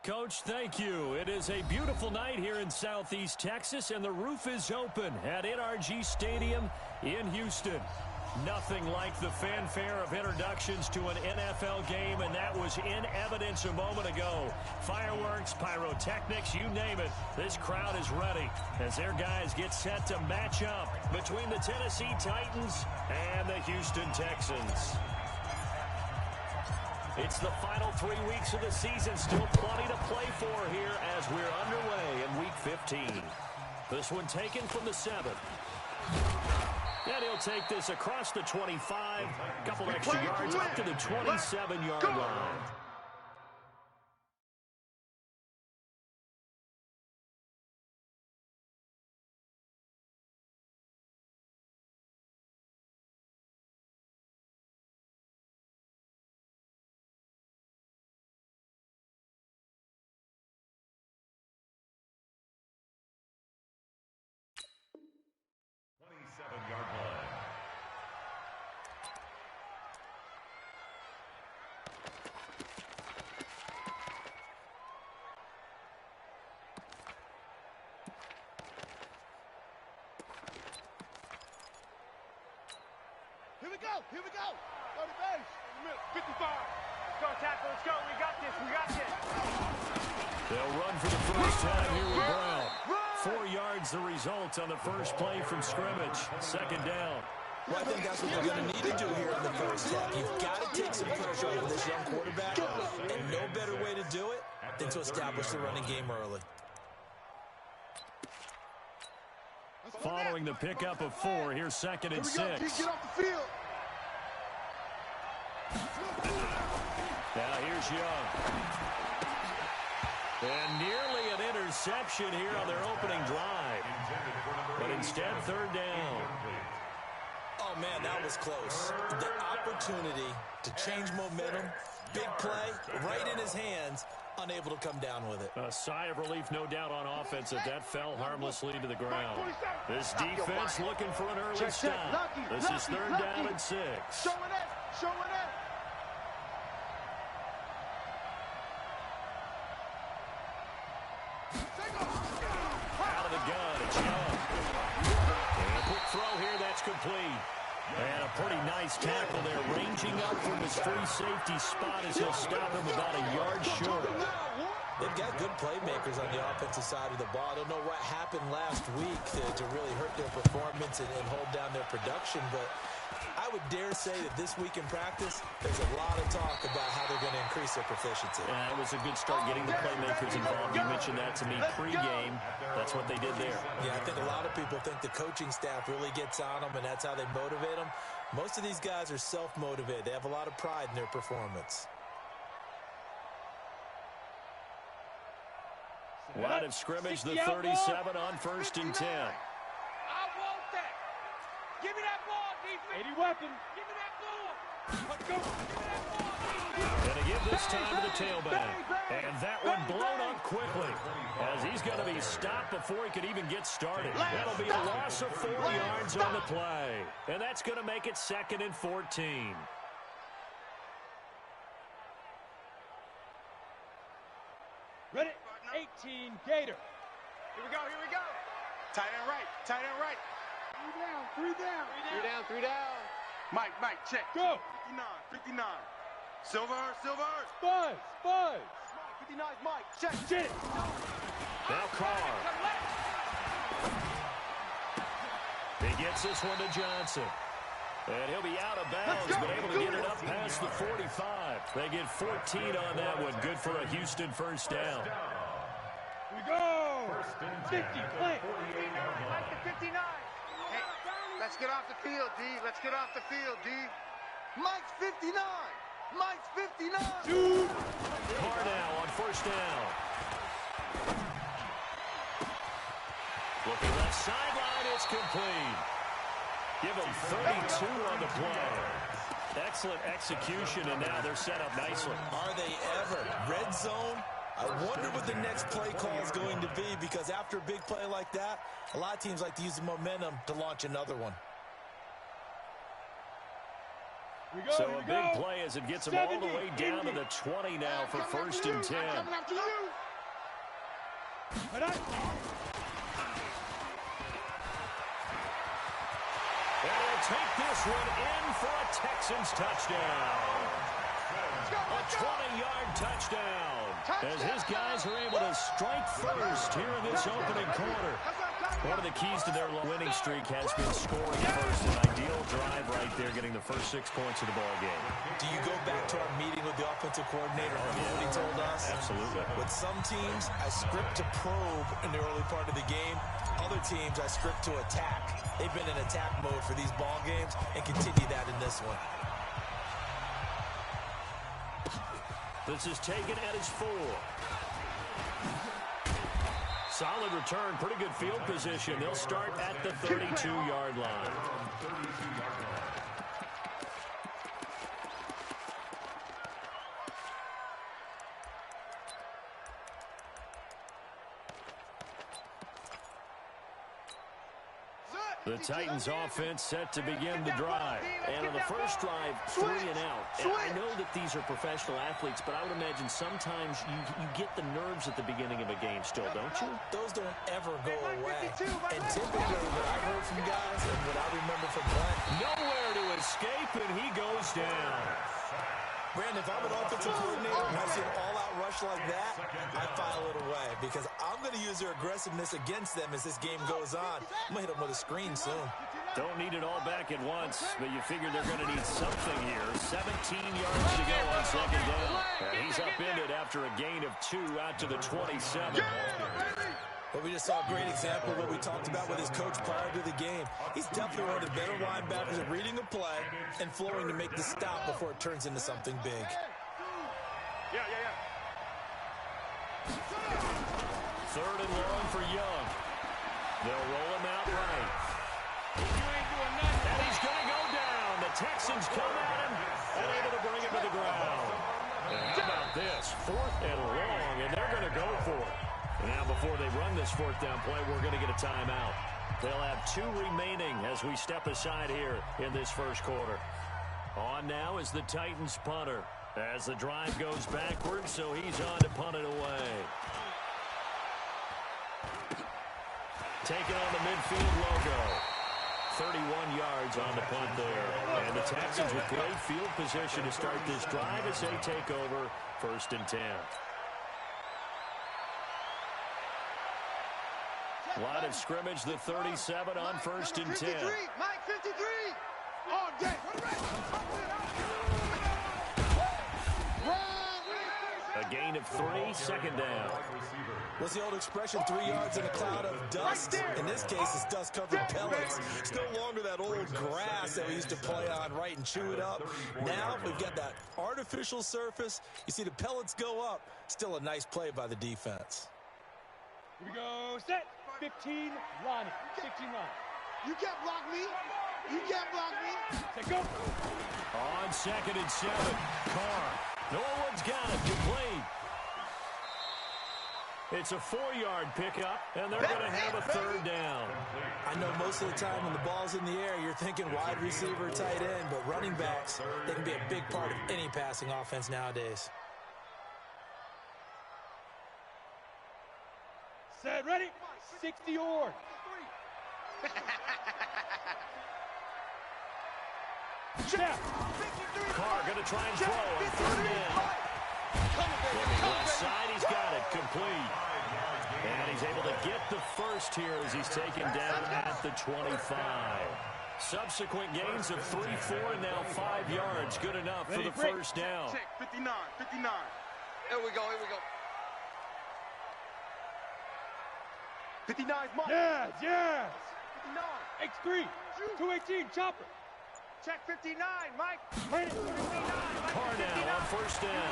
Coach, thank you. It is a beautiful night here in Southeast Texas, and the roof is open at NRG Stadium in Houston. Nothing like the fanfare of introductions to an NFL game, and that was in evidence a moment ago. Fireworks, pyrotechnics, you name it. This crowd is ready as their guys get set to match up between the Tennessee Titans and the Houston Texans. It's the final 3 weeks of the season. Still plenty to play for here as we're underway in Week 15. This one taken from the 7. And he'll take this across the 25. Couple extra yards up to the 27-yard line. Here we go. Go to base. 55. Let's go, tackle. Let's go. We got this. We got this. They'll run for the first time here with Brown. 4 yards the result on the first play from scrimmage. Second down. Well, I think that's what they're going to need to do here in the first half. You've got to take some pressure off of this young quarterback, and no better way to do it than to establish the running game early. Following the pickup of 4, here's 2nd and 6. Get off the field. Now here's Young. And nearly an interception here on their opening drive. But instead, 3rd down. Oh, man, that was close. The opportunity to change momentum, big play, right in his hands, unable to come down with it. A sigh of relief, no doubt, on offense as that fell harmlessly to the ground. This defense looking for an early stop. This is 3rd down and 6. Showing it. Showing it. Out of the gun, it's Young. And a quick throw here, that's complete. And a pretty nice tackle there, ranging up from his free safety spot as he'll stop him about a yard short. They've got good playmakers on the offensive side of the ball. I don't know what happened last week to really hurt their performance and hold down their production, but I would dare say that this week in practice, there's a lot of talk about how they're going to increase their proficiency. It was a good start getting the playmakers involved. You mentioned that to me pregame. That's what they did there. Yeah, I think a lot of people think the coaching staff really gets on them, and that's how they motivate them. Most of these guys are self-motivated. They have a lot of pride in their performance. Line of scrimmage, the 37 on 1st and 10. I want that. Give me that ball, defense. 80 weapon. Give me that ball. Let's go. Give me that ball. Going to give this time to the tailback. And that one blown up quickly as he's going to be stopped before he could even get started. That'll be a loss of 4 yards on the play. And that's going to make it 2nd and 14. Ready? 18, Gator. Here we go, here we go. Tight end right, tight end right. 3 down, 3 down. 3 down, 3 down. Mike, check. Go. 59. Silver. Buzz. 59 is Mike, check. Get it. Now Carr. He gets this one to Johnson. And he'll be out of bounds, but able to get it up past the 45. They get 14 on that one. Good for a Houston first down. Here we go. 50, play. 59. Hey, let's get off the field, D. Let's get off the field, D. Mike's 59. Mike's 59. Dude. Carr now on 1st down. Looking left sideline, it's complete. Give them 32 on the play. Excellent execution, and now they're set up nicely. Are they ever? Red zone? I wonder what the next play call is going to be, because after a big play like that, a lot of teams like to use the momentum to launch another one. So a big play as it gets them all the way down to the 20 now for 1st and 10. And he'll take this one in for a Texans touchdown. A 20-yard touchdown. As his guys are able to strike first here in this opening quarter. One of the keys to their winning streak has been scoring first. An ideal drive right there, getting the first 6 points of the ball game. Do you go back to our meeting with the offensive coordinator? Remember what he told us? Absolutely. With some teams, I script to probe in the early part of the game. Other teams, I script to attack. They've been in attack mode for these ball games and continue that in this one. This is taken at his 4. Solid return, pretty good field position. They'll start at the 32-yard line. The Titans offense set to begin the drive. And on the first drive, 3 and out. And I know that these are professional athletes, but I would imagine sometimes you get the nerves at the beginning of a game still, don't you? Those don't ever go away. And typically what I've heard from guys and what I remember from Brent, nowhere to escape, and he goes down. Brandon, if I'm an offensive coordinator and I see an all-out rush like that, I file it away because I'm going to use their aggressiveness against them as this game goes on. I'm going to hit them with a screen soon. Don't need it all back at once, but you figure they're going to need something here. 17 yards to go on second down. And he's upended after a gain of 2 out to the 27. But we just saw a great example of what we talked about with his coach prior to the game. He's definitely one of the better linebackers at reading a play and flowing to make the stop before it turns into something big. Third and long for Young. They'll roll him out right. And he's going to go down. The Texans come at him and able to bring him to the ground. And how about this? 4th and long, and they're going to go for it. Now, before they run this 4th down play, we're going to get a timeout. They'll have 2 remaining as we step aside here in this first quarter. On now is the Titans punter as the drive goes backwards, so he's on to punt it away. Taking on the midfield logo. 31 yards on the punt there. And the Texans with great field position to start this drive as they take over 1st and 10. Line of scrimmage, the 37 on 1st and 10. Mike, 53. All day. A gain of 3, second down. What's the old expression, 3 yards in a cloud of dust? In this case, it's dust-covered pellets. It's no longer that old grass that we used to play on, right, and chew it up. Now we've got that artificial surface. You see the pellets go up. Still a nice play by the defense. Here we go, set. 15, Ronnie. 16 line. You can't block me. You can't block me. Say go. On 2nd and 7. Carr. Norwood's got it. Complete. It's a 4-yard pickup, and they're going to have a 3rd down. I know most of the time when the ball's in the air, you're thinking wide receiver, tight end, but running backs, they can be a big part of any passing offense nowadays. Set, ready? 60 or. Carr going to try and throw on 3rd down. Left side, he's got it. Complete. And he's able to get the first here as he's taken down at the 25. Subsequent gains of 3, 4, and now 5 yards. Good enough for the first down. Check, 59, 59. Here we go, here we go. 59's Mike. Yes, yes. 59. X3, 218, chopper. Check 59, Mike. Carr now on 1st down.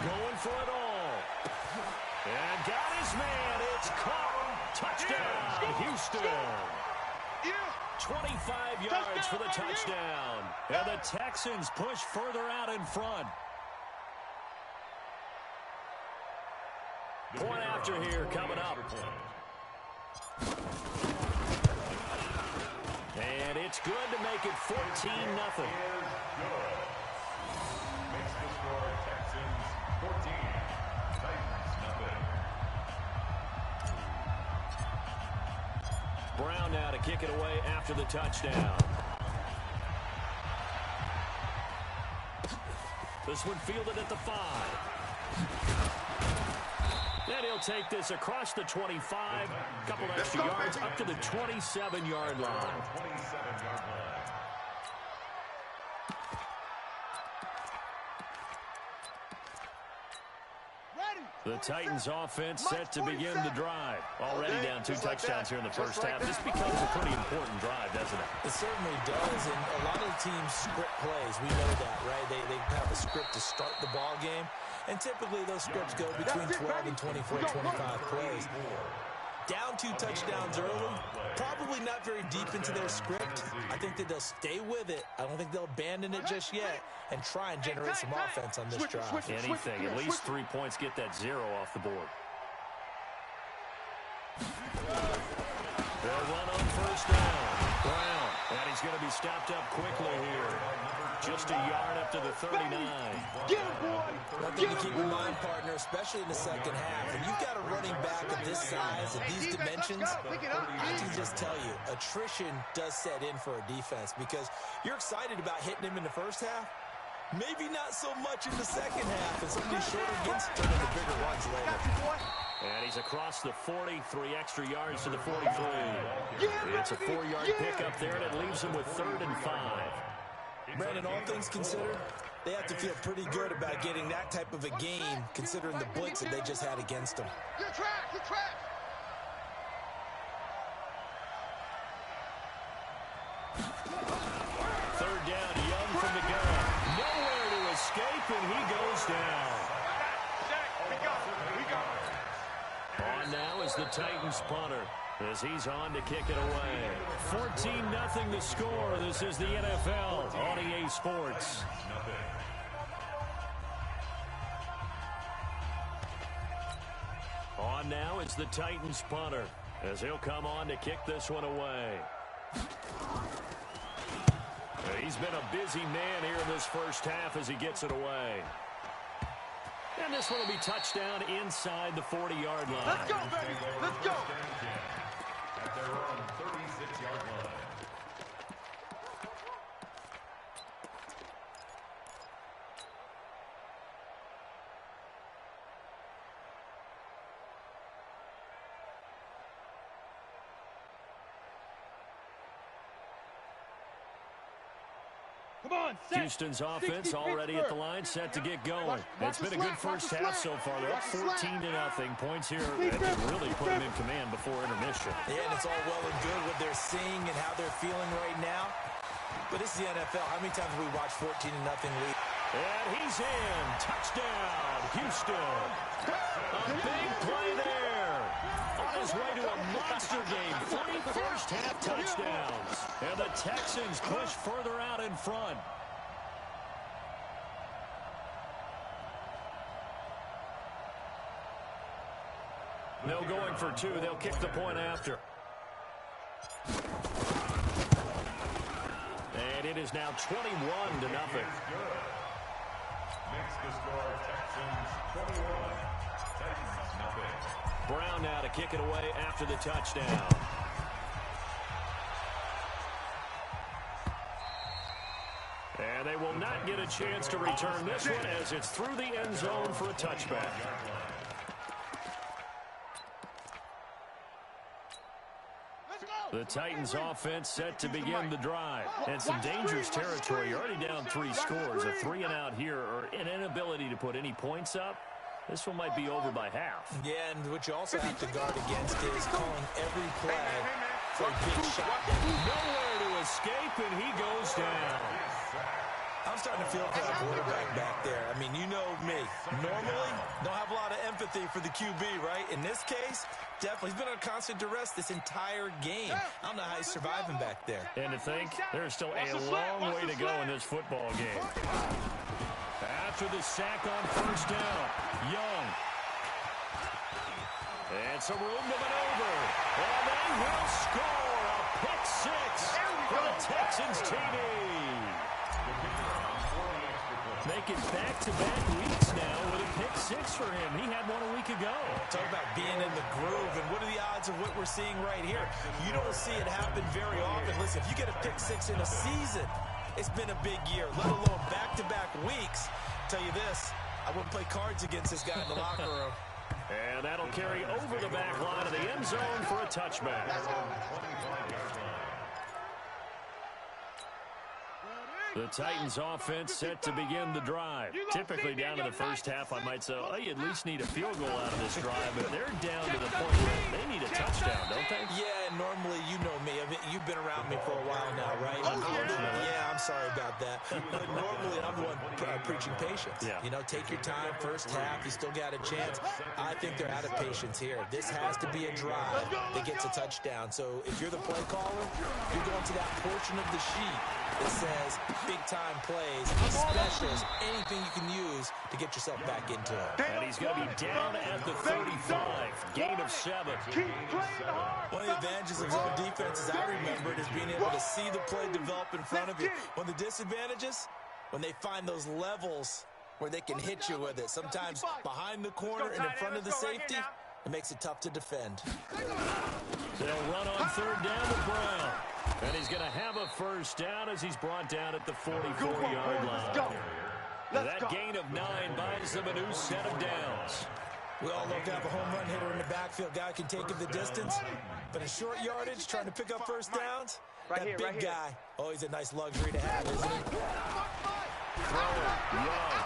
Going for it all. And got his man. It's Carr. Touchdown, Houston. 25 yards for the touchdown. And the Texans push further out in front. Point after here coming up. And it's good to make it 14-0. Makes the score Texans 14, Titans 0. Brown now to kick it away after the touchdown. This one fielded at the 5. Then he'll take this across the 25. A couple extra yards up to the 27-yard line. The Titans offense set to begin the drive. Already down 2 touchdowns here in the first half. This becomes a pretty important drive, doesn't it? It certainly does, and a lot of teams script plays. We know that, right? They have a script to start the ball game, and typically those scripts go between 12 and 24, 25 plays. Down 2 touchdowns early, probably not very deep into their script. I think that they'll stay with it. I don't think they'll abandon it just yet and try and generate some offense on this drive. Anything, at least 3 points, get that 0 off the board. They'll run on first down. Brown, and he's going to be stopped up quickly here. Just a yard up to the 39. One thing to keep in mind, partner, especially in the second half, when you've got a running back of this size and these dimensions, I can just tell you, attrition does set in for a defense because you're excited about hitting him in the first half. Maybe not so much in the second half, and some of these shorter gains turn into bigger runs later. And he's across the 40, 3 extra yards to the 43. It's a 4-yard pickup there, and it leaves him with 3rd and 5. Brandon, all things considered, they have to feel pretty good about getting that type of a game, considering the blitz that they just had against them. You're trapped. You're trapped. Third down, Young from the gun. Nowhere to escape, and he goes down. On now is the Titans punter, as he's on to kick it away. 14-0 the score. This is the NFL on EA Sports. On now is the Titans punter, as he'll come on to kick this one away. He's been a busy man here in this first half as he gets it away. And this one will be touchdown inside the 40-yard line. Let's go, baby. Let's go. At their own 36-yard line. Houston's offense already at the line, set to get going. It's been a good first half so far. They're up 14-0. Points here that can really put them in command before intermission. Yeah, and it's all well and good what they're seeing and how they're feeling right now. But this is the NFL. How many times have we watched 14-0 lead? And he's in. Touchdown, Houston. A big play there. On his way to a monster game. 3 first-half touchdowns. And the Texans push further out in front. No going for 2. They'll kick the point after. And it is now 21-0. Makes the score Texans 21, Titans 0. Brown now to kick it away after the touchdown. And they will not get a chance to return this one as it's through the end zone for a touchback. The Titans offense set to begin the drive. And some dangerous territory. You're already down 3 scores. A 3 and out here, or an inability to put any points up. This one might be over by half. Yeah, and what you also have to guard against is calling every play for a big shot. Nowhere to escape, and he goes down. I'm starting to feel for that quarterback back there. I mean, you know me. Normally, don't have a lot of empathy for the QB, right? In this case, definitely. He's been on constant duress this entire game. I don't know how he's surviving back there. And to think, there's still a long way to go in this football game. After the sack on first down, Young. And some room to maneuver. And they will score a pick 6 for the Texans TD. They make it back-to-back weeks now with a pick six for him. He had one a week ago. Talk about being in the groove, and what are the odds of what we're seeing right here? You don't see it happen very often. Listen, if you get a pick six in a season, it's been a big year, let alone back-to-back weeks. I'll tell you this, I wouldn't play cards against this guy in the locker room. And that'll carry over the back line of the end zone for a touchback. The Titans offense set to begin the drive. Typically down to the first half, I might say, oh, you at least need a field goal out of this drive, but they're down to the point where they need a touchdown, don't they? Yeah, normally, you know me. I mean, you've been around me for a while now, right? Yeah, I'm sorry about that. But normally, I'm the one preaching patience. Yeah. You know, take your time, first half, you still got a chance. I think they're out of patience here. This has to be a drive that gets a touchdown. So if you're the play caller, you're going to that portion of the sheet that says big-time plays, specials, anything you can use to get yourself back into it. And he's going to be down at the 35. Gain of 7. One of the advantages of zone defense, as I remember it, is being able to see the play develop in front of you. One of the disadvantages, when they find those levels where they can hit you with it, sometimes behind the corner and in front of the safety, it makes it tough to defend. They'll run on third down with Brown. And he's going to have a first down as he's brought down at the 44-yard line. That gain of 9 buys them a new set of downs. We all love to have a home run hitter in the backfield. Guy can take it the distance. But in short yardage, trying to pick up first downs, that big guy, always a nice luxury to have, isn't he? Young.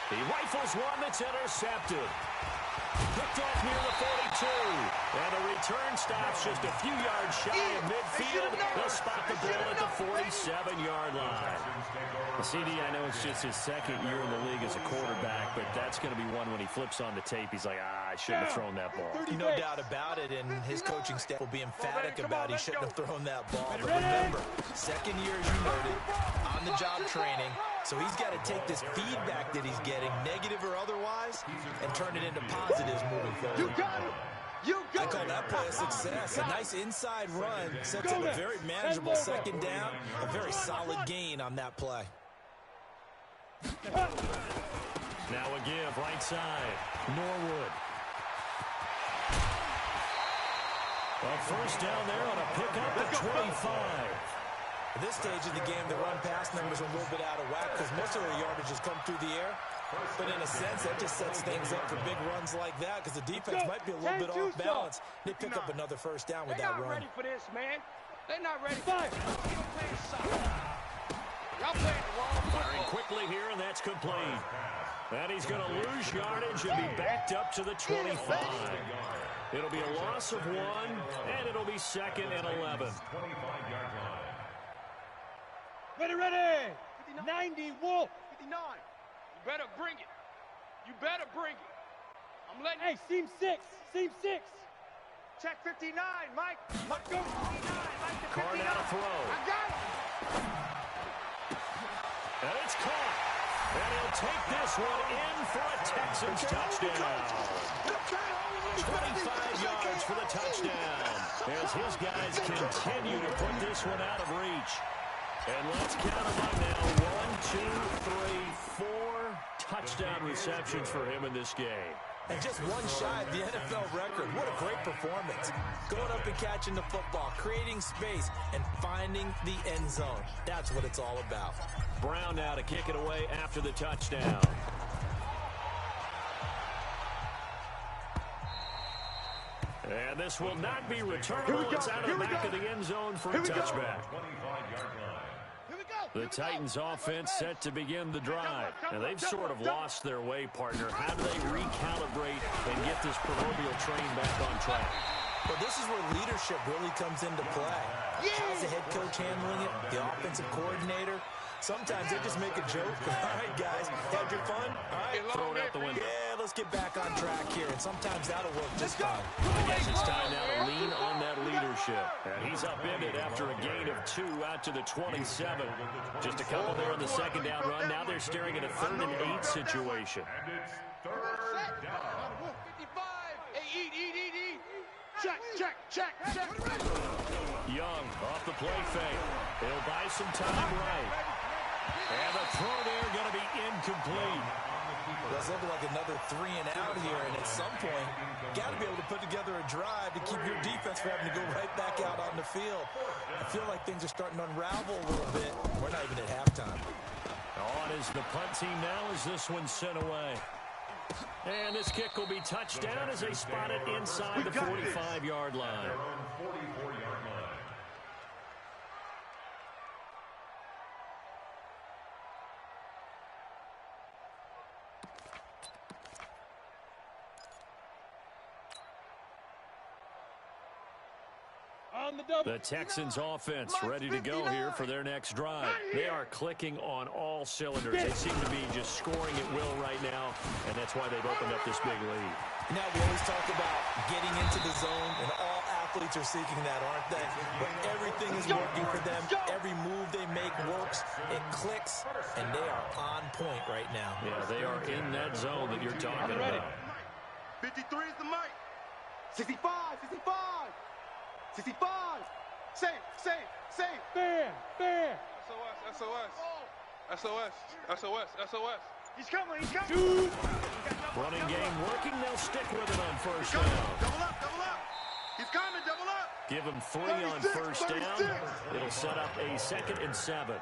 He rifles one that's intercepted. Picked off near the 42. And the return stops just a few yards shy of midfield. They'll spot the ball at the 47-yard line. CD, I know it's just his second year in the league as a quarterback, but that's going to be one when he flips on the tape. He's like, I shouldn't have thrown that ball. No doubt about it, and his coaching staff will be emphatic about he shouldn't have thrown that ball. But remember, second year, as you noted, on-the-job training. So he's got to take this feedback that he's getting, negative or otherwise, and turn it into positives moving forward. You got it. I call that play a success. A nice inside run sets up a very manageable second down, a very solid gain on that play. Now a give right side. Norwood. A first down there on a pickup at 25. At this stage of the game, the run-pass numbers are a little bit out of whack because most of their yardage has come through the air. But in a sense, that just sets things up for big runs like that because the defense might be a little bit off balance. They pick up another first down with that run. They're not ready for this, man. They're not ready for it. Y'all playing the wrong football. Firing quickly here, and that's complete. And he's going to lose yardage and be backed up to the 25. It'll be a loss of 1, and it'll be 2nd and 11. Ready. 90, Wolf. 59. You better bring it. You better bring it. I'm letting. Hey, seam 6. Check 59, Mike. Let's go. 59, Mike to 59. Card out a throw. I got it. And it's caught. And he'll take this one in for a Texans touchdown. 25 yards for the touchdown. As his guys continue to put this one out of reach. And let's count them up now. 1, 2, 3, 4 touchdown receptions for him in this game. And just one shy of the NFL record. What a great performance. Going up and catching the football, creating space, and finding the end zone. That's what it's all about. Brown now to kick it away after the touchdown. And this will not be returnable. It's out of the back of the end zone for a touchback. The Titans offense set to begin the drive. And they've sort of lost their way, partner. How do they recalibrate and get this proverbial train back on track? Well, this is where leadership really comes into play. How's the head coach handling it? The offensive coordinator? Sometimes they just make a joke. All right, guys, had your fun? All right, throw it out the window. Yeah, let's get back on track here. And sometimes that'll work just fine. I guess it's time now to lean on that leadership. And he's upended after a gain of 2 out to the 27. Just a couple there on the second down run. Now they're staring at a 3rd and 8 situation. And it's 3rd down. 55. Hey, eat. Check. Young off the play fake. He'll buy some time right. And the throw there going to be incomplete. That's looking like another 3 and out here, and at some point, got to be able to put together a drive to keep your defense from having to go right back out on the field. I feel like things are starting to unravel a little bit. We're not even at halftime. On is the punt team now as this one's sent away. And this kick will be touched down as they spot it inside the 45-yard line. The Texans offense ready to go here for their next drive. They are clicking on all cylinders. They seem to be just scoring at will right now, and that's why they've opened up this big lead. Now, we always talk about getting into the zone, and all athletes are seeking that, aren't they? But everything is working for them. Every move they make works. It clicks, and they are on point right now. Yeah, they are in that zone that you're talking about. 53 is the mic. 65, 65. 65! Safe, safe, safe! Fair! SOS, SOS. SOS, SOS, SOS. He's coming, he's coming! Running game working, they'll stick with it on first down. Double up! He's coming, double up! Give him 3 on first down. It'll set up a 2nd and 7.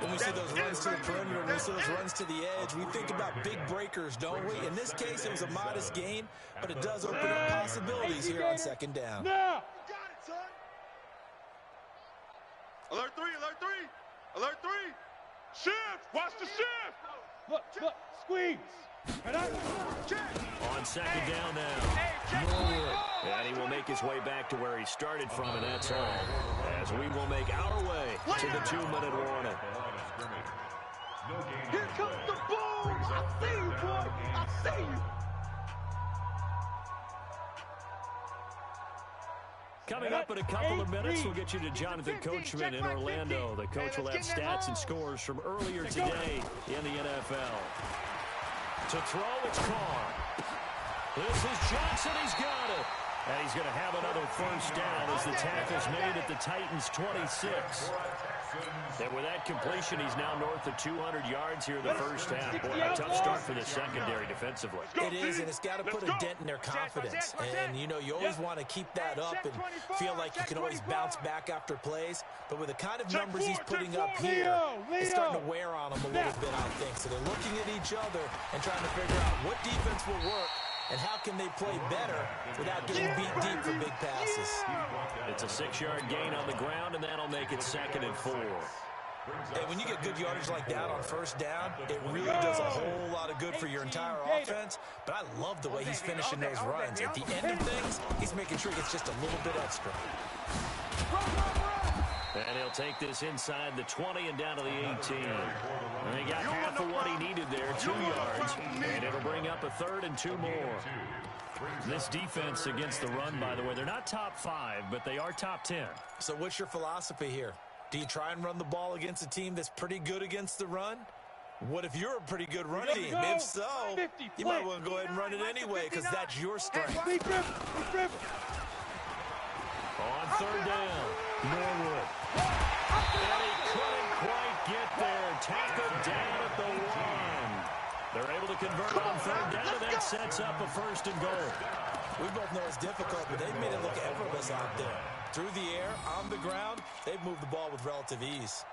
When we see those runs to the perimeter, when we see those runs to the edge, we think about big breakers, don't we? In this case, it was a modest gain, but it does open up possibilities here on 2nd down. Now! You got it, son! Alert 3, alert 3! Alert 3! Shift! Watch the shift! Look, squeeze! On 2nd down now. And he will make his way back to where he started from, and that's all. As we will make our way to the 2-minute warning. Here comes the boom! I see you, boy! I see you! Coming up in a couple of minutes, we'll get you to Jonathan Coachman in Orlando. The coach will have stats and scores from earlier today in the NFL. To throw, it's Carr. This is Johnson. He's got it. And he's going to have another first down as the tackle's made at the Titans' 26. And with that completion, he's now north of 200 yards here in the first half. Boy, a tough start for the secondary defensively. It is, and it's got to put a dent in their confidence. And, you know, you always want to keep that up and feel like you can always bounce back after plays. But with the kind of numbers he's putting up here, it's starting to wear on him a little bit, I think. So they're looking at each other and trying to figure out what defense will work and how can they play better without getting beat deep for big passes. It's a 6-yard gain on the ground, and that'll make it 2nd and 4. And when you get good yardage like that on first down, it really does a whole lot of good for your entire offense. But I love the way he's finishing those runs. At the end of things, he's making sure he gets just a little bit extra. And he'll take this inside the 20 and down to the 18. And he got half of what he needed there, 2 yards. And it'll bring up a 3rd and 2 more. This defense against the run, by the way, they're not top 5, but they are top 10. So what's your philosophy here? Do you try and run the ball against a team that's pretty good against the run? What if you're a pretty good run team? If so, you might want to go ahead and run it anyway because that's your strength. On 3rd down, Norwood. And he couldn't quite get there. Tackled down at the 1. They're able to convert on 3rd down, and that sets up a 1st and goal. We both know it's difficult, but they've made it look effortless out there. Through the air, on the ground, they've moved the ball with relative ease.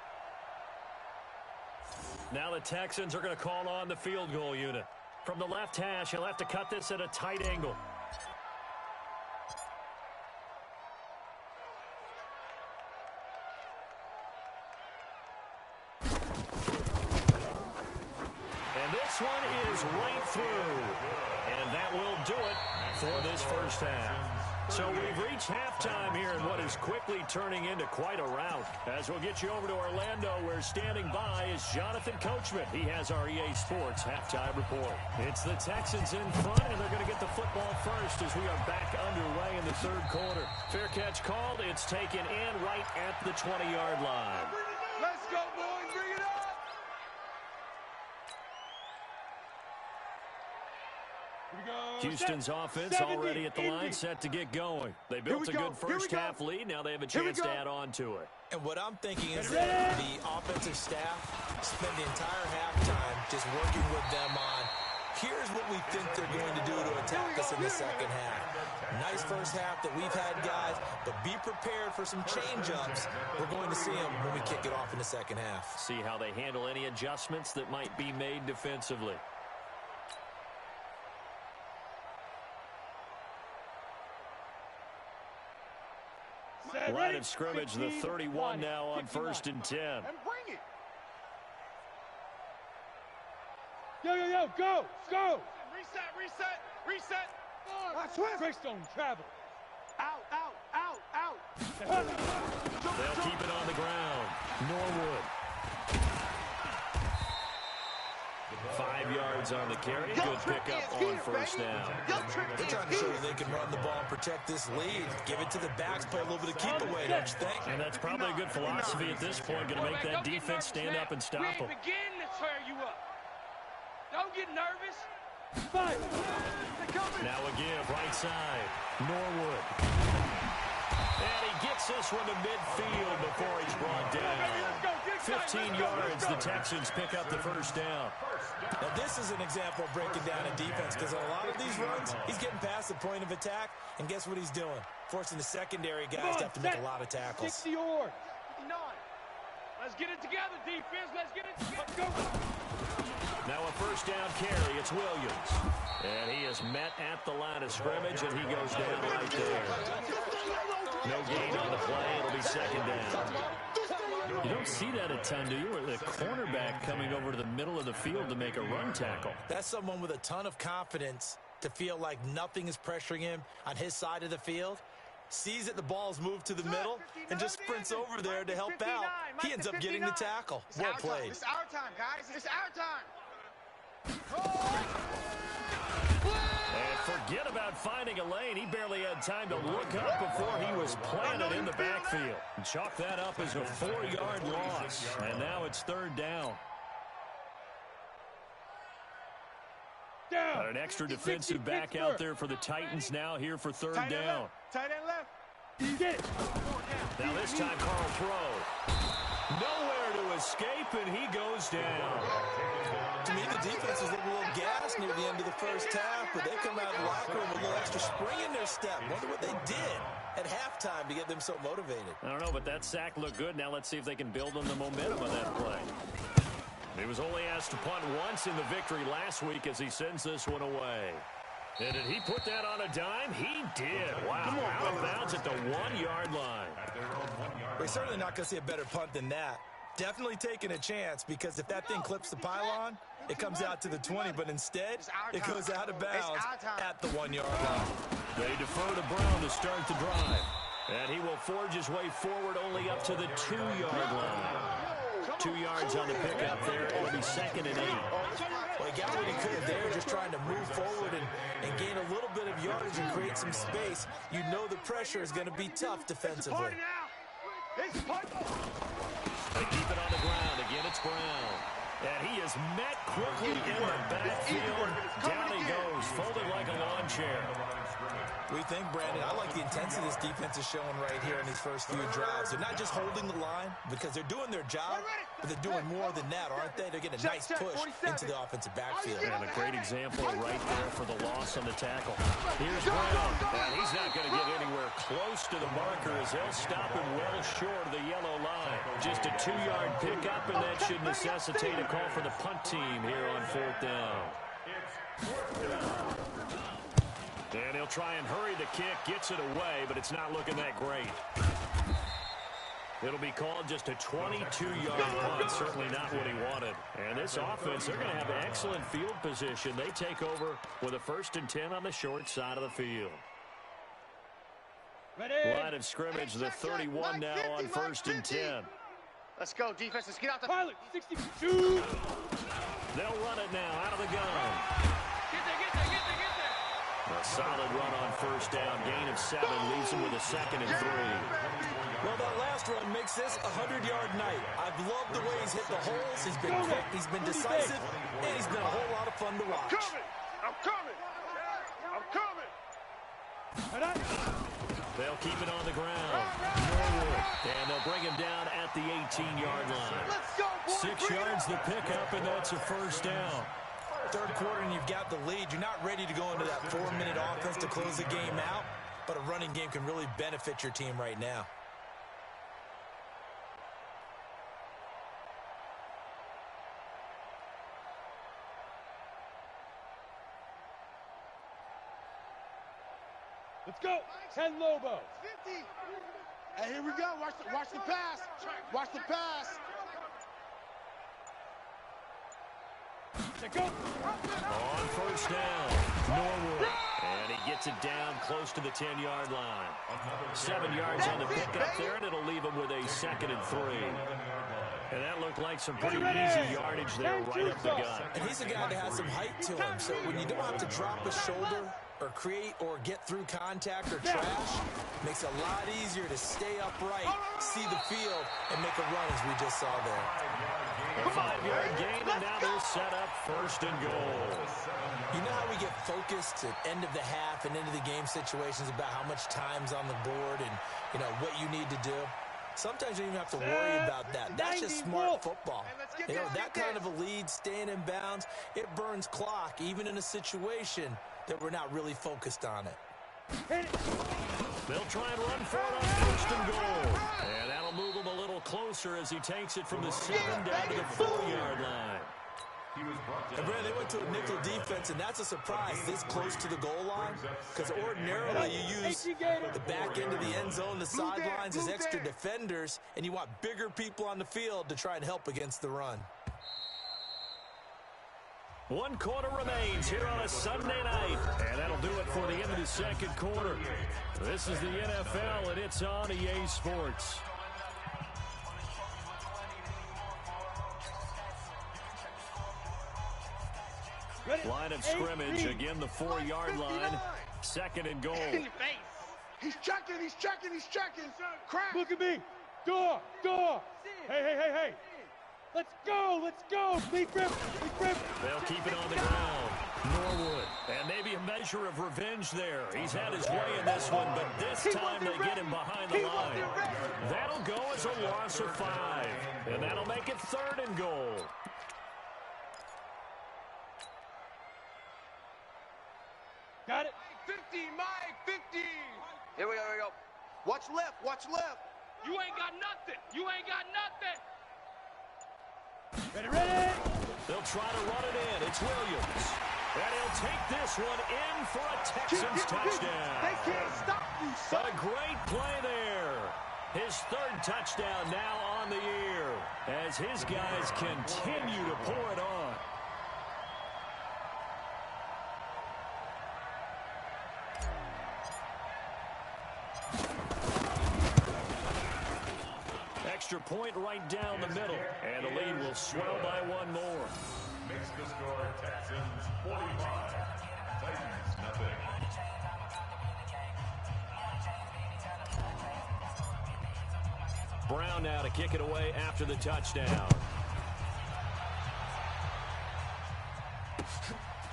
Now the Texans are going to call on the field goal unit. From the left hash, he'll have to cut this at a tight angle. This one is right through. And that will do it for this first half. So we've reached halftime here in what is quickly turning into quite a rout. As we'll get you over to Orlando, where standing by is Jonathan Coachman. He has our EA Sports halftime report. It's the Texans in front, and they're going to get the football first as we are back underway in the 3rd quarter. Fair catch called. It's taken in right at the 20-yard line. Let's go, boys. Bring it up. Houston's offense already at the line, set to get going. They built a good first half lead. Now they have a chance to add on to it. And what I'm thinking is that the offensive staff spend the entire halftime just working with them on, here's what we think they're going to do to attack us in the second half. Nice first half that we've had, guys, but be prepared for some change-ups. We're going to see them when we kick it off in the second half. See how they handle any adjustments that might be made defensively. Line of scrimmage, the 31 now on 1st and 10. And bring it. Yo, go! Reset. Greystone travel. Out. They'll keep it on the ground. Norwood. 5 yards on the carry. Good pickup on first down. They're trying to show you they can run the ball and protect this lead. Give it to the backs, play a little bit of keep away, don't you think? And that's probably a good philosophy at this point. Going to make that defense stand up and stop them. We ain't beginning to tear you up. Don't get nervous. Now a give, right side. Norwood. And he gets this one to midfield before he's brought down. 15 yards, the Texans pick up the first down. Now this is an example of breaking down a defense, because on a lot of these runs, he's getting past the point of attack, and guess what he's doing? Forcing the secondary guys to have to make a lot of tackles. 60 yards. Let's get it together, defense. Let's get it together. Now a first down carry, it's Williams. And he is met at the line of scrimmage, and he goes down right there. No gain on the play, it'll be second down. You don't see that a ton, do you? Or the cornerback coming over to the middle of the field to make a run tackle. That's someone with a ton of confidence to feel like nothing is pressuring him on his side of the field. Sees that the ball's moved to the middle and just sprints over there to help out. He ends up getting the tackle. Well played. It's our time, guys. It's our time. And forget about finding a lane. He barely had time to look up before he was planted in the backfield. And chalk that up as a 4-yard loss. And now it's third down. Got an extra defensive back out there for the Titans now here for third down. Tight end left. Now this time Carl throw. Nowhere to escape, and he goes down. To me, the defense is looking a little gassed near the end of the first half, but they come out of the locker room with a little extra spring in their step. Wonder what they did at halftime to get them so motivated. I don't know, but that sack looked good. Now let's see if they can build on the momentum of that play. He was only asked to punt once in the victory last week as he sends this one away. And did he put that on a dime? He did. Wow, out of bounds at the 1-yard line. We're certainly not going to see a better punt than that. Definitely taking a chance, because if that thing clips the pylon, it comes out to the 20, but instead, it goes out of bounds at the 1-yard line. They defer to Brown to start the drive. And he will forge his way forward only up to the 2-yard line. 2 yards on the pickup there. It'll be second and 8. Well, he got what he could there, just trying to move forward and gain a little bit of yardage and create some space. You know the pressure is going to be tough defensively. They keep it on the ground. Again, it's Brown. And he is met quickly in the backfield. Down he goes, folded like a lawn chair. We think, Brandon, I like the intensity this defense is showing right here in these first few drives. They're not just holding the line because they're doing their job, but they're doing more than that, aren't they? They're getting a nice push into the offensive backfield. And a great example right there for the loss on the tackle. Here's Brown. And he's not going to get anywhere close to the marker as they'll stop him well short of the yellow line. Just a 2-yard pickup, and that should necessitate a call for the punt team here on 4th down. And he'll try and hurry the kick, gets it away, but it's not looking that great. It'll be called just a 22-yard punt, certainly not what he wanted. And this offense, they're going to have excellent field position. They take over with a 1st and 10 on the short side of the field. Ready? Line of scrimmage, the 31 now on 1st and 10. Let's go, defense. Let's get out the Pilot, 62. They'll run it now out of the gun. A solid run on 1st down. Gain of 7 leaves him with a 2nd and 3. Well, that last run makes this a 100-yard night. I've loved the way he's hit the holes. He's been quick, he's been decisive, and he's been a whole lot of fun to watch. I'm coming. They'll keep it on the ground. Norwood. And they'll bring him down at the 18-yard line. Let's go, boys. 6 yards the pickup, and that's a first down. Third quarter and you've got the lead. You're not ready to go into that 4-minute offense to close the game out, but a running game can really benefit your team right now. Let's go. 10 Lobo. 50. Hey, here we go. Watch the pass. Watch the pass. Let's go. On first down, Norwood. And he gets it down close to the 10-yard line. 7 yards on the pickup there, and it'll leave him with a 2nd and 3. And that looked like some pretty easy yardage there right up the gut. And he's a guy that has some height to him, so when you don't have to drop a shoulder or create or get through contact or trash, makes it a lot easier to stay upright, see the field, and make a run as we just saw there. A 5-yard gain, and now they're set up 1st and goal. You know how we get focused at end of the half and into the game situations about how much time's on the board and, you know, what you need to do? Sometimes you don't even have to worry about that. That's just smart football. You know, that kind of a lead, staying in bounds, it burns clock, even in a situation that we're not really focused on it. They'll try and run for it on 1st and goal. And that'll move him a little closer as he takes it from the 7 down to the 4-yard line. And Brad, they went to a nickel defense, and that's a surprise this close to the goal line, because ordinarily you use the back end of the end zone, the sidelines as extra defenders, and you want bigger people on the field to try and help against the run. 1 quarter remains here on a Sunday night, and that'll do it for the end of the 2nd quarter. This is the NFL, and it's on EA Sports. Line of scrimmage, again the 4-yard line. 2nd and goal. He's checking. Crack. Look at me. Door. Hey. Let's go. Lead grip. They'll keep it on the ground. Norwood. And maybe a measure of revenge there. He's had his way in this one, but this time they get him behind the line. That'll go as a loss of 5. And that'll make it 3rd and goal. Got it. 50, Mike, 50. Here we go. Watch left. You ain't got nothing. Ready. They'll try to run it in. It's Williams. And he'll take this one in for a Texans touchdown. They can't stop you, son. A great play there. His 3rd touchdown now on the year as his guys continue to pour it on. Extra point right down the middle, and the lead will swell by 1 more. Makes the score Texans 45, Titans nothing. Brown now to kick it away after the touchdown.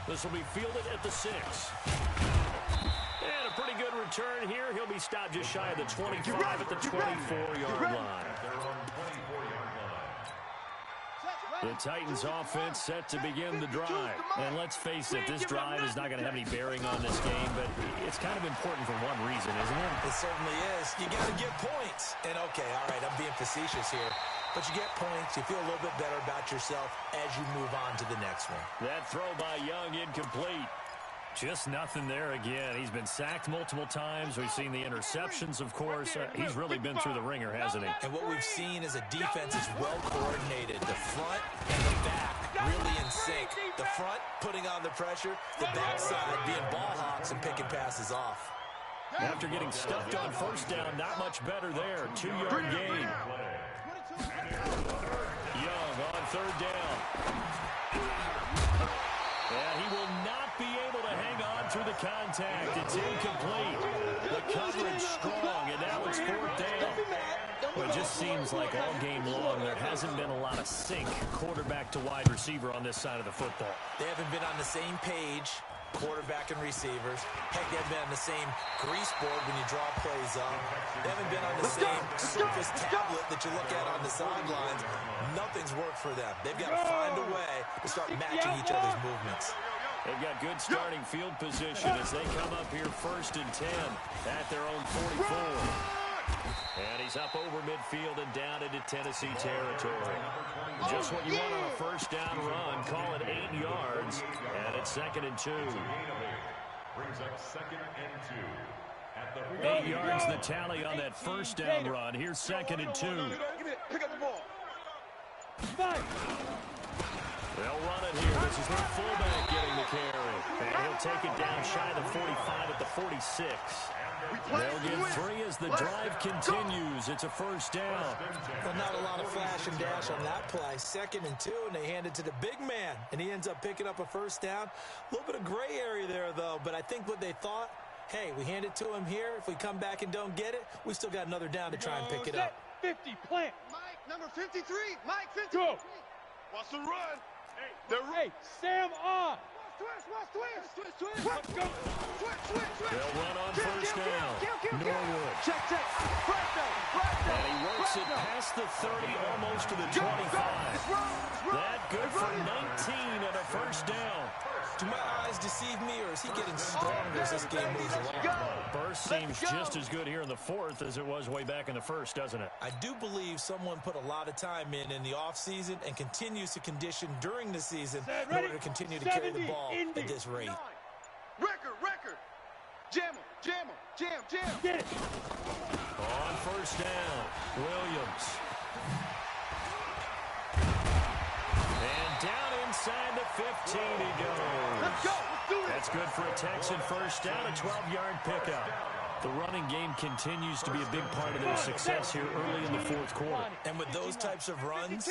This will be fielded at the 6. And a pretty good return here. He'll be stopped just shy of the 25 at the 24-yard line. The Titans offense set to begin the drive. And let's face it, this drive is not going to have any bearing on this game, but it's kind of important for one reason, isn't it? It certainly is. You got to get points. And okay, all right, I'm being facetious here. But you get points, you feel a little bit better about yourself as you move on to the next one. That throw by Young incomplete. Just nothing there again. He's been sacked multiple times. We've seen the interceptions, of course. He's really been through the ringer, hasn't he? And what we've seen is a defense is well coordinated. The front and the back really in sync. The front putting on the pressure, the backside being ball hawks and picking passes off. After getting stuffed on 1st down, not much better there. 2-yard gain. Young on 3rd down. And he will not be able to hang on through the contact. It's incomplete. The coverage strong, and now it's 4th down. Well, it just seems like all game long there hasn't been a lot of sync quarterback to wide receiver on this side of the football. They haven't been on the same page, quarterback and receivers. Heck, they've been on the same grease board when you draw plays up. They haven't been on the same Surface tablet that you look at on the sidelines. Nothing's worked for them. They've got to find a way to start matching each other's movements. They've got good starting field position as they come up here 1st and 10 at their own 44. And he's up over midfield and down into Tennessee territory. Just what you want on a first down run. Call it 8 yards, and it's 2nd and 2. Brings up 2nd and 2. 8 yards the tally on that first down run. Here's 2nd and 2. Pick up the ball. They'll run it here. This is their fullback getting the carry. And he'll take it down shy of the 45 at the 46. They'll get 3 as the drive continues. It's a first down. Well, not a lot of flash and dash on that play. 2nd and 2, and they hand it to the big man. And he ends up picking up a first down. A little bit of gray area there, though. But I think what they thought, hey, we hand it to him here. If we come back and don't get it, we still got another down to try and pick it up. 50, plant. Mike, number 53. Mike, 53. Go. Watch the run. Hey, Sam on. Switch. Go. They'll run on first down. Norwood. Check. And he works it past the 30, almost to the 25. That good for 19 and a first down. Do my eyes deceive me, or is he getting stronger as this game moves along? Burst seems just as good here in the 4th as it was way back in the 1st, doesn't it? I do believe someone put a lot of time in the offseason and continues to condition during the season in order to continue to carry the ball at this rate. Record. Jam. Get it. On first down, Williams. And down inside the 15 he goes. Let's go. Let's do it. That's good for a Texan first down, a 12-yard pickup. The running game continues to be a big part of their success here early in the 4th quarter. And with those types of runs,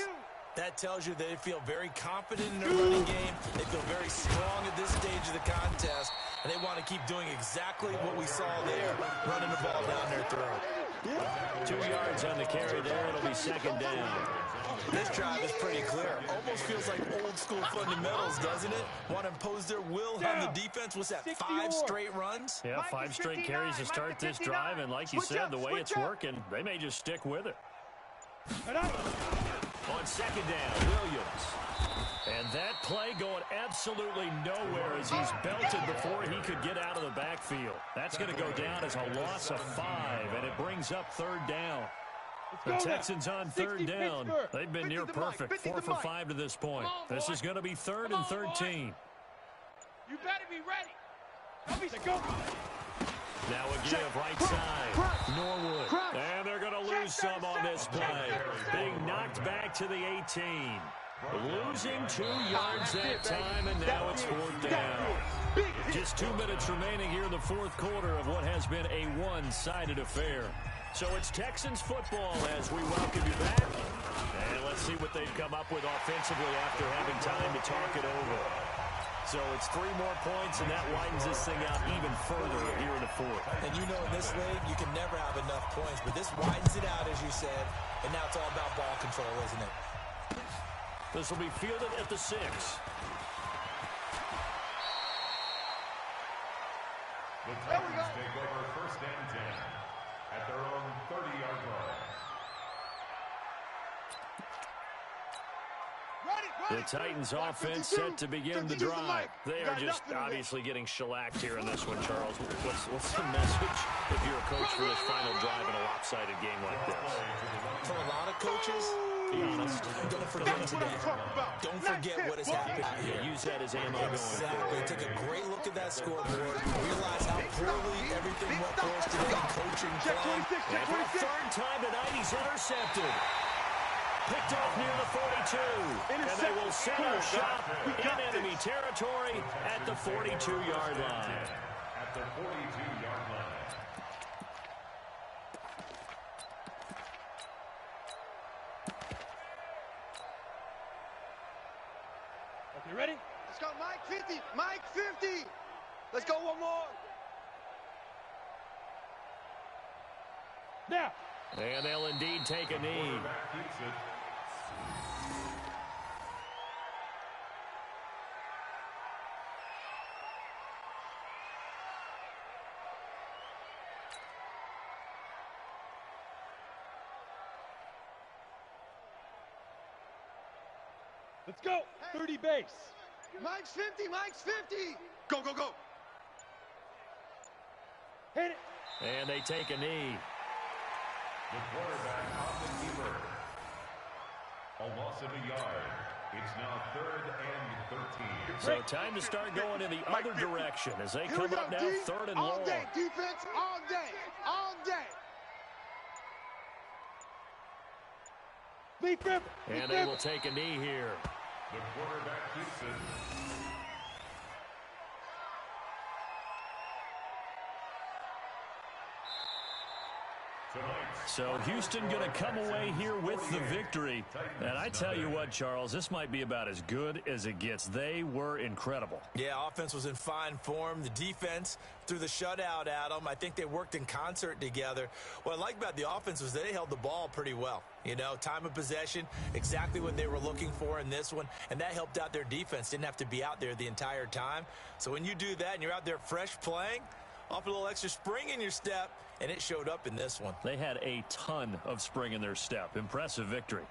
that tells you they feel very confident in their running game. They feel very strong at this stage of the contest, and they want to keep doing exactly what we saw there, running the ball down their throat. 2 yards on the carry there. It'll be 2nd down. This drive is pretty clear. Almost feels like old school fundamentals, doesn't it? Want to impose their will on the defense. What's that, 5 straight runs? Yeah, 5 straight carries to start this drive, and like you said, the way it's working, they may just stick with it. On 2nd down, Williams. And that play going absolutely nowhere as he's belted before he could get out of the backfield. That's going to go down as a loss of 5, and it brings up 3rd down. The Texans on 3rd down. They've been near perfect, 4 for 5 to this point. This is going to be 3rd and 13. You better be ready. Now a give right side. Norwood. And they're going to lose some on this play. Being knocked back to the 18. Losing 2 yards that time, and now it's 4th down. Just 2 minutes remaining here in the 4th quarter of what has been a one-sided affair. So it's Texans football as we welcome you back. And let's see what they've come up with offensively after having time to talk it over. So it's 3 more points, and that widens this thing out even further here in the 4th. And you know in this league, you can never have enough points, but this widens it out, as you said, and now it's all about ball control, isn't it? This will be fielded at the 6. The Titans take over 1st and 10 at their own 30-yard line. The Titans offense set to begin the drive. They are just obviously getting shellacked here in this one, Charles. What's the message if you're a coach for this final drive in a lopsided game like this? For a lot of coaches, Be honest. don't forget today. Don't forget what has happened here. Use that as ammo going Exactly. forward. Take a great look at that scoreboard. Realize how poorly everything went for us today. Coaching, playing. And for the 3rd time tonight, he's intercepted. Picked off near the 42. And they will center shop in enemy territory at the 42-yard line. At the 42-yard line. Okay, ready? Let's go, Mike 50. Mike 50. Let's go one more. Now. And they'll indeed take a knee. Quarterback keeps it. Let's go. 30 base. Mike's 50. Mike's 50. Go, go, go. Hit it. And they take a knee. The quarterback on the keeper. A loss of a yard. It's now 3rd and 13. So time to start going in the other direction as they come up now 3rd and long. All day, defense, all day, all day. Lead grip. And they will take a knee here. The quarterback keeps it. So Houston going to come away here with the victory. And I tell you what, Charles, this might be about as good as it gets. They were incredible. Yeah, offense was in fine form. The defense threw the shutout at them. I think they worked in concert together. What I like about the offense was they held the ball pretty well. You know, time of possession, exactly what they were looking for in this one. And that helped out their defense. Didn't have to be out there the entire time. So when you do that and you're out there fresh playing, off a little extra spring in your step, and it showed up in this one. They had a ton of spring in their step. Impressive victory.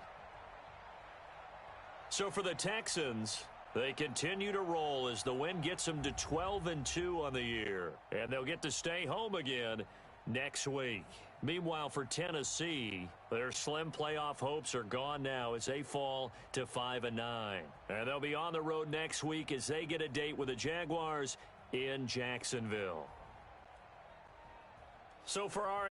So for the Texans, they continue to roll as the win gets them to 12-2 on the year. And they'll get to stay home again next week. Meanwhile, for Tennessee, their slim playoff hopes are gone now as they fall to 5-9. And they'll be on the road next week as they get a date with the Jaguars in Jacksonville. So for our